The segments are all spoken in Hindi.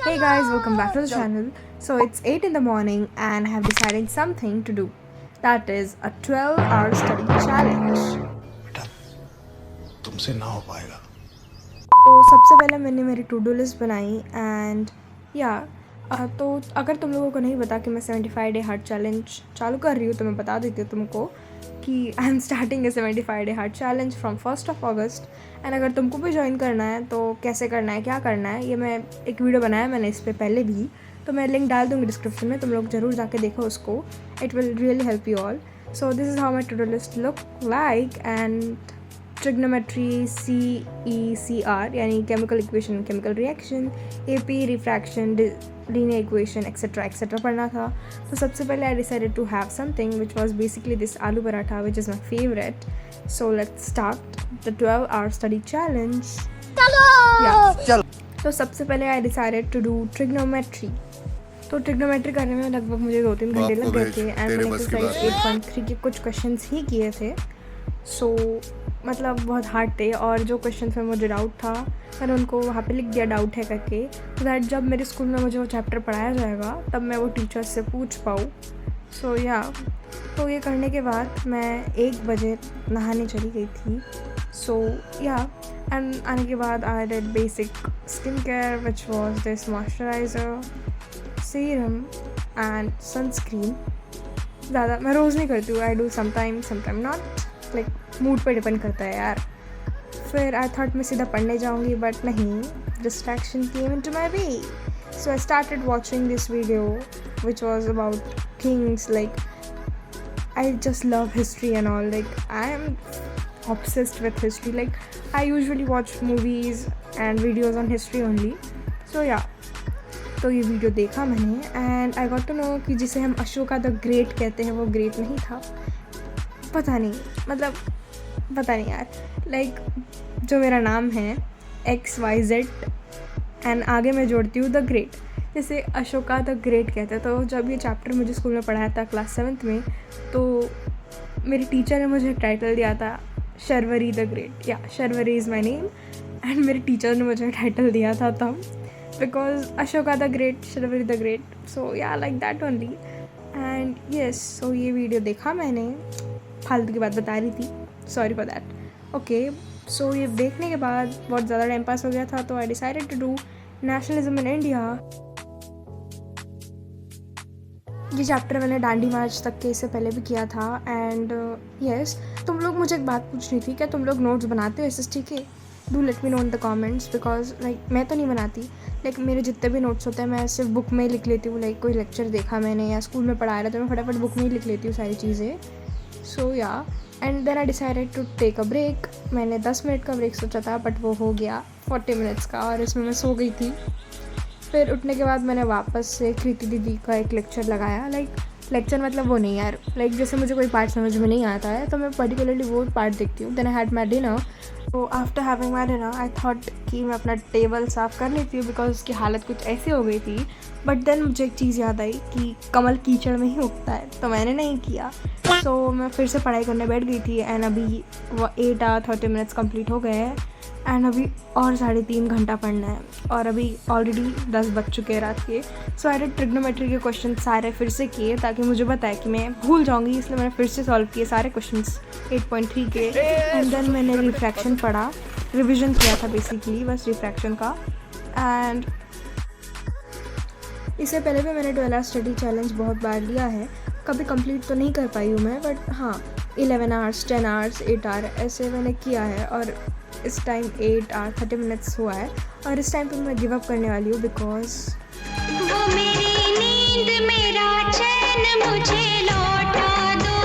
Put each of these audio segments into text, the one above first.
Hey guys, welcome back to the channel. So it's 8 in the morning and I have decided something to do. That is a 12-hour study challenge. बेटा तुमसे ना हो पाएगा। तो सबसे पहले मैंने मेरी टू डू लिस्ट बनाई एंड या तो अगर तुम लोगों को नहीं पता कि मैं 75 डे हार्ट चैलेंज चालू कर रही हूँ तो मैं बता देती हूँ तुमको कि I am starting A 75 day heart challenge from 1 August and अगर तुमको भी ज्वाइन करना है तो कैसे करना है क्या करना है ये मैं एक वीडियो बनाया मैंने इस पर पहले भी, तो मैं लिंक डाल दूँगी डिस्क्रिप्शन में, तुम लोग ज़रूर जाके देखो उसको. It will really help you all. So this is how my to do list look like and trigonometry CECR यानी chemical equation chemical reaction, AP refraction linear equation etcetera पढ़ना था. तो सबसे पहले I decided to have something which was basically this aloo paratha which is my favourite. So let's start the 12-hour study challenge. चलो. तो सबसे पहले I decided to do trigonometry. तो ट्रिग्नोमेट्री करने में लगभग मुझे 2-3 घंटे लग गए थे एंड मैंने एक्सरसाइज 8.3 के कुछ क्वेश्चंस ही किए थे. सो मतलब बहुत हार्ड थे और जो क्वेश्चन में मुझे डाउट था मैंने उनको वहाँ पे लिख दिया डाउट है करके, तो दैट जब मेरे स्कूल में मुझे वो चैप्टर पढ़ाया जाएगा तब मैं वो टीचर से पूछ पाऊँ. सो या तो ये करने के बाद मैं 1 बजे नहाने चली गई थी. सो या एंड आने के बाद I did basic skin care which was this moisturiser, serum and sunscreen. ज़्यादा मैं रोज़ नहीं करती हूँ, I do sometime not, like mood पे डिपेंड करता है यार. फिर आई थॉट मैं सीधा पढ़ने जाऊँगी बट नहीं, distraction came into my way. So I started watching this video which was about things like I just love history and all, like I am obsessed with history, like I usually watch movies and videos on history only. So yeah, तो ये वीडियो देखा मैंने and I got to know कि जिसे हम अशोका द ग्रेट कहते हैं वो ग्रेट नहीं था. पता नहीं यार, लाइक जो मेरा नाम है XYZ एंड आगे मैं जोड़ती हूँ द ग्रेट, जैसे अशोका द ग्रेट कहते हैं. तो जब ये चैप्टर मुझे स्कूल में पढ़ाया था क्लास 7th में, तो मेरे टीचर ने मुझे एक टाइटल दिया था Sharvari the great. Yeah Sharvari is my name and मेरे टीचर ने मुझे टाइटल दिया था तब because Ashoka the great, Sharvari the great. So yeah like that only and yes. सो ये वीडियो देखा मैंने, फालतू की बात बता रही थी, सॉरी फॉर दैट. ओके, सो ये देखने के बाद बहुत ज़्यादा टाइम पास हो गया था तो I decided to do nationalism in India. ये चैप्टर मैंने डांडी मार्च तक के इससे पहले भी किया था एंड येस. तुम लोग मुझे एक बात पूछनी थी, क्या तुम लोग नोट्स बनाते हो SST के? Do let me know in the comments because like मैं तो नहीं बनाती, लाइक मेरे जितने भी नोट्स होते हैं मैं सिर्फ बुक में ही लिख लेती हूँ. लाइक कोई लेक्चर देखा मैंने या स्कूल में पढ़ाया रहा तो मैं फटाफट बुक में ही लिख लेती हूँ सारी चीज़ें. So yeah and then I decided to take a break. मैंने 10 मिनट का ब्रेक सोचा था बट वो हो गया 40 मिनट्स का और इसमें मैं सो गई थी. फिर उठने के बाद मैंने वापस से कृति दीदी का एक लेक्चर लगाया. लाइक लेक्चर मतलब वो नहीं यार, लाइक जैसे मुझे कोई पार्ट समझ में नहीं आता है तो मैं पर्टिकुलरली वो पार्ट देखती हूँ. Then I had my dinner. तो after having my dinner I thought कि मैं अपना टेबल साफ़ कर लेती हूँ बिकॉज उसकी हालत कुछ ऐसी हो गई थी. बट देन मुझे एक चीज़ याद आई कि कमल कीचड़ में ही उगता है, तो मैंने नहीं किया. सो मैं फिर से पढ़ाई करने बैठ गई थी एंड अभी वो 8:30 कंप्लीट हो गए हैं एंड अभी और 3.5 घंटा पढ़ना है और अभी ऑलरेडी 10 बज चुके हैं रात के. सो आई डिड ट्रिग्नोमेट्री के क्वेश्चन सारे फिर से किए ताकि मुझे बताए कि मैं भूल जाऊंगी, इसलिए मैंने फिर से सॉल्व किए सारे क्वेश्चंस 8.3 के. एंड देन मैंने रिफ्रैक्शन पढ़ा, रिविजन किया था बेसिकली बस रिफ्रैक्शन का. एंड इससे पहले भी मैंने 12-hour स्टडी चैलेंज बहुत बार लिया है, कभी कंप्लीट तो नहीं कर पाई हूँ मैं बट हाँ 11 आवर्स 10 आवर्स 8 आवर ऐसे मैंने किया है. और इस टाइम 8 आवर 30 मिनट्स हुआ है और इस टाइम पे मैं गिव अप करने वाली हूँ बिकॉज वो मेरी नींद मेरा चैन मुझे लौटा दो.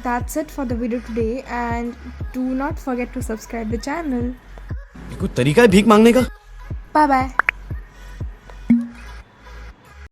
That's it for the video today and do not forget to subscribe the channel. कोई तरीका है भीख मांगने का? Bye bye.